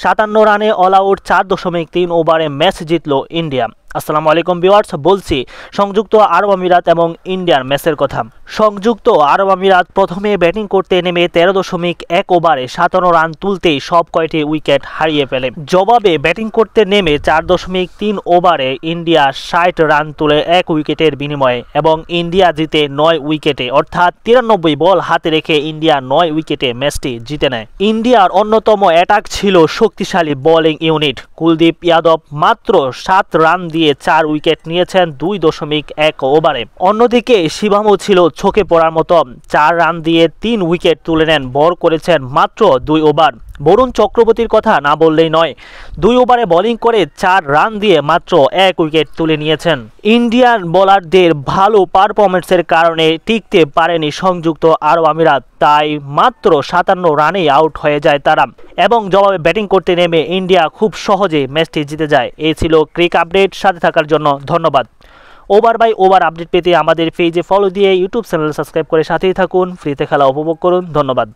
57 রানে all out 4.3 ওভারে match জিতল ইন্ডিয়া। আসসালামু আলাইকুম ভিউয়ার্স, বলছি সংযুক্ত আরব আমিরাত এবং ইন্ডিয়ার ম্যাচের কথা। সংযুক্ত আরব আমিরাত প্রথমে ব্যাটিং করতে নেমে 13.1 ওভারে 57 রান তুলতেই সব কয়টি উইকেট হারিয়ে ফেলে। জবাবে ব্যাটিং করতে নেমে 4.3 ওভারে ইন্ডিয়া 60 রান তুলে 1 উইকেটের বিনিময়ে এবং ইন্ডিয়া জিতে 9 উইকেটে, অর্থাৎ 93 বল হাতে রেখে ইন্ডিয়া 9 উইকেটে ম্যাচটি জিতে নেয়। ইন্ডিয়ার অন্যতম অ্যাটাক ছিল শক্তিশালী বোলিং ইউনিট। কুলদীপ যাদব মাত্র 7 রান দিয়ে 4 উইকেট নিয়েছেন 2.1 ওভারে। অন্যদিকে শিবামু ছিল চোখে পড়ার মতো, 4 রান দিয়ে 3 উইকেট তুলে নেন। বল করেছেন মাত্র 2 ওভার। বরুণ চক্রবর্তীর কথা না বললেই নয়, 2 ওভারে বোলিং করে 4 রান দিয়ে মাত্র 1 উইকেট তুলে নিয়েছেন। ইন্ডিয়ান বোলারদের ভালো পারফরম্যান্সের কারণে টিকতে পারেনি সংযুক্ত আরব আমিরাত, তাই মাত্র 57 রানেই আউট হয়ে যায় তারা এবং জবাবে ব্যাটিং করতে নেমে ইন্ডিয়া খুব সহজে ম্যাচটি জিতে যায়। এই ছিল ক্রিক আপডেট। সাথে থাকার জন্য ধন্যবাদ। ওভার বাই ওভার আপডেট পেতে আমাদের পেজে ফলো দিয়ে ইউটিউব চ্যানেল সাবস্ক্রাইব করে সাথেই থাকুন। ফ্রিতে খেলা উপভোগ করুন। ধন্যবাদ।